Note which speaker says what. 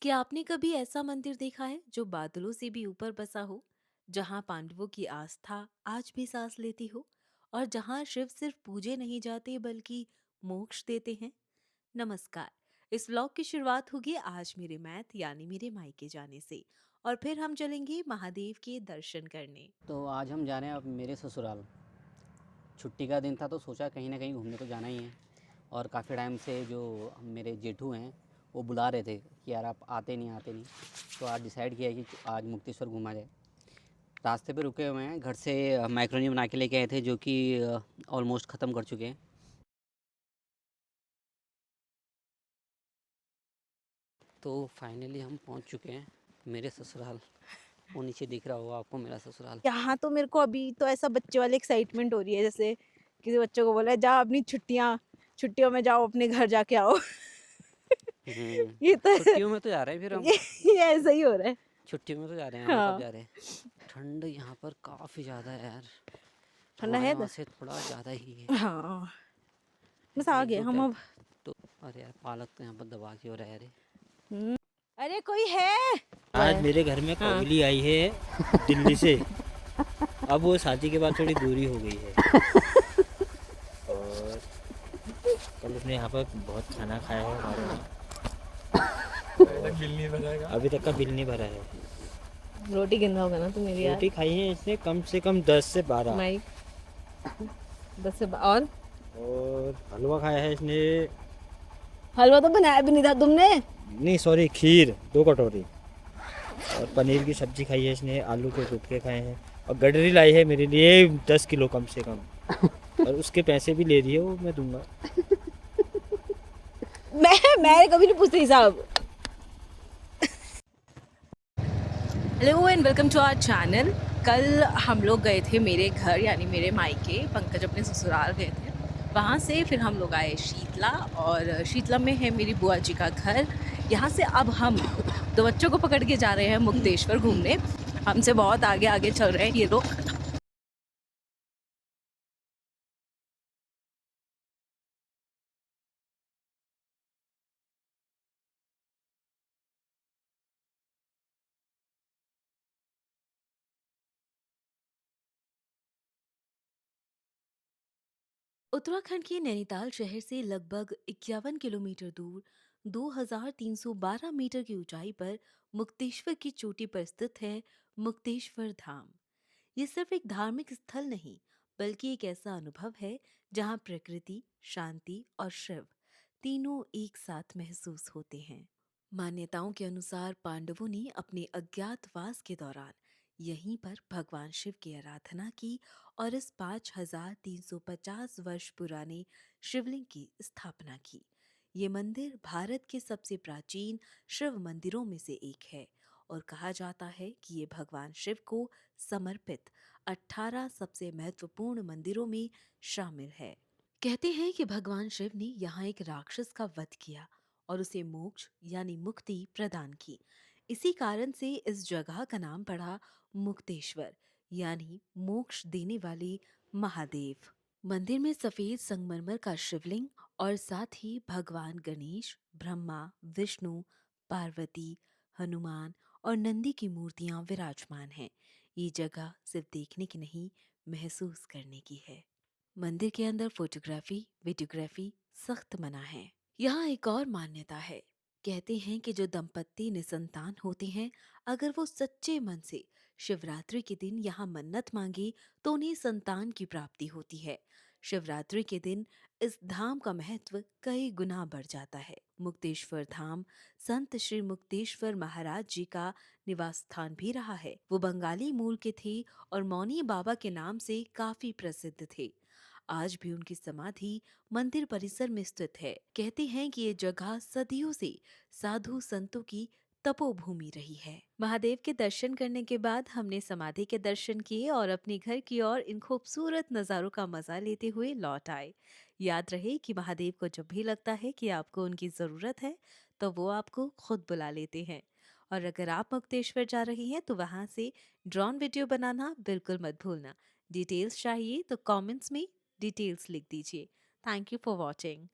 Speaker 1: क्या आपने कभी ऐसा मंदिर देखा है जो बादलों से भी ऊपर बसा हो, जहां पांडवों की आस्था आज भी सांस लेती हो और जहां शिव सिर्फ पूजे नहीं जाते बल्कि मोक्ष देते हैं? नमस्कार। इस व्लॉग की शुरुआत होगी आज मेरे मैथ यानी मेरे मायके जाने से, और फिर हम चलेंगे महादेव के दर्शन करने।
Speaker 2: तो आज हम जा रहे हैं अब मेरे ससुराल। छुट्टी का दिन था तो सोचा कहीं ना कहीं घूमने तो जाना ही है। और काफ़ी टाइम से जो मेरे जेठू हैं वो बुला रहे थे कि यार आप आते नहीं आते नहीं। तो आज डिसाइड किया कि आज मुक्तेश्वर घूमा जाए। रास्ते पे रुके हुए हैं, घर से मैक्रोनी बना के लेके आए थे जो कि ऑलमोस्ट ख़त्म कर चुके हैं। तो फाइनली हम पहुंच चुके हैं मेरे ससुराल। वो नीचे दिख रहा होगा आपको मेरा ससुराल।
Speaker 3: यहाँ तो मेरे को अभी तो ऐसा बच्चे वाली एक्साइटमेंट हो रही है, जैसे किसी बच्चे को बोला जा अपनी छुट्टियों में जाओ अपने घर जाके आओ। ये तो
Speaker 2: छुट्टियों में तो जा रहे हैं फिर हम।
Speaker 3: ये ऐसा ही हो रहा है।
Speaker 2: छुट्टियों में तो जा रहे हैं, और कब
Speaker 3: हाँ,
Speaker 2: जा रहे हैं। ठंड यहाँ पर काफ़ी ज़्यादा है यार।
Speaker 3: ठंडा
Speaker 2: हमारे
Speaker 3: है
Speaker 2: वहाँ
Speaker 3: इधर।
Speaker 2: से थोड़ा ज़्यादा ही है।
Speaker 3: हाँ, बस आ
Speaker 2: एक
Speaker 3: गए
Speaker 2: दो
Speaker 3: हम
Speaker 2: टक।
Speaker 3: अब।
Speaker 2: तो अरे यार पालक तो यहाँ पर दबा के हो रहा है। अरे
Speaker 3: हम्म, अरे कोई है।
Speaker 4: आज
Speaker 3: वह,
Speaker 4: मेरे घर में
Speaker 3: हाँ।
Speaker 4: कोयली आई है दिल्ली से। अब वो शादी के बाद थोड़ी दूरी हो गई है। और कल उसने यहाँ पर बहुत खाना खाया है हमारे यहाँ। अभी तक का बिल नहीं भरा है।
Speaker 3: रोटी गिनना होगा ना तू मेरी यार।
Speaker 4: रोटी खाई है इसने कम से कम 10 से 12।
Speaker 3: माई 10 से और
Speaker 4: और हलवा खाया है इसने।
Speaker 3: हलवा तो बनाया भी नहीं था तुमने।
Speaker 4: नहीं सॉरी, खीर 2 कटोरी। और पनीर की सब्जी खाई है इसने, आलू के गुटके खाए हैं। और गडरी लाई है मेरे लिए 10 किलो कम से कम। और उसके पैसे भी ले रही है, वो मैं दूंगा।
Speaker 3: मैं कभी नहीं पूछती साहब। Hello and welcome to our channel. कल हम लोग गए थे मेरे घर यानी मेरे मायके, पंकज अपने ससुराल गए थे। वहाँ से फिर हम लोग आए शीतला, और शीतला में है मेरी बुआ जी का घर। यहाँ से अब हम दो बच्चों को पकड़ के जा रहे हैं मुक्तेश्वर घूमने। हमसे बहुत आगे आगे चल रहे हैं ये लोग।
Speaker 1: उत्तराखंड के नैनीताल शहर से लगभग 51 किलोमीटर दूर 2312 मीटर की ऊंचाई पर मुक्तेश्वर की चोटी पर स्थित है मुक्तेश्वर धाम। ये सिर्फ एक धार्मिक स्थल नहीं, बल्कि एक ऐसा अनुभव है जहां प्रकृति, शांति और शिव तीनों एक साथ महसूस होते हैं। मान्यताओं के अनुसार पांडवों ने अपने अज्ञातवास के दौरान यहीं पर भगवान शिव की आराधना की और इस 5350 वर्ष पुराने शिवलिंग की स्थापना की। ये मंदिर भारत के सबसे प्राचीन शिव मंदिरों में से एक है और कहा जाता है कि ये भगवान शिव को समर्पित 18 सबसे महत्वपूर्ण मंदिरों में शामिल है। कहते हैं कि भगवान शिव ने यहाँ एक राक्षस का वध किया और उसे मोक्ष यानी मुक्ति प्रदान की। इसी कारण से इस जगह का नाम पड़ा मुक्तेश्वर, यानी मोक्ष देने वाले महादेव। मंदिर में सफेद संगमरमर का शिवलिंग और साथ ही भगवान गणेश, ब्रह्मा, विष्णु, पार्वती, हनुमान और नंदी की मूर्तियां विराजमान हैं। ये जगह सिर्फ देखने की नहीं, महसूस करने की है। मंदिर के अंदर फोटोग्राफी, वीडियोग्राफी सख्त मना है। यहाँ एक और मान्यता है। कहते हैं कि जो दंपत्ति निसंतान होते हैं, अगर वो सच्चे मन से शिवरात्रि के दिन यहाँ मन्नत मांगे तो उन्हें संतान की प्राप्ति होती है। शिवरात्रि के दिन इस धाम का महत्व कई गुना बढ़ जाता है। मुक्तेश्वर धाम संत श्री मुक्तेश्वर महाराज जी का निवास स्थान भी रहा है। वो बंगाली मूल के थे और मौनी बाबा के नाम से काफी प्रसिद्ध थे। आज भी उनकी समाधि मंदिर परिसर में स्थित है। कहते हैं कि ये जगह सदियों से साधु संतों की तपोभूमि रही है। महादेव के दर्शन करने के बाद हमने समाधि के दर्शन किए और अपने घर की ओर इन खूबसूरत नज़ारों का मजा लेते हुए लौट आए। याद रहे कि महादेव को जब भी लगता है कि आपको उनकी जरूरत है, तो वो आपको खुद बुला लेते हैं। और अगर आप मुक्तेश्वर जा रही हैं तो वहां से ड्रोन वीडियो बनाना बिल्कुल मत भूलना। डिटेल्स चाहिए तो कमेंट्स में डिटेल्स लिख दीजिए। Thank you for watching.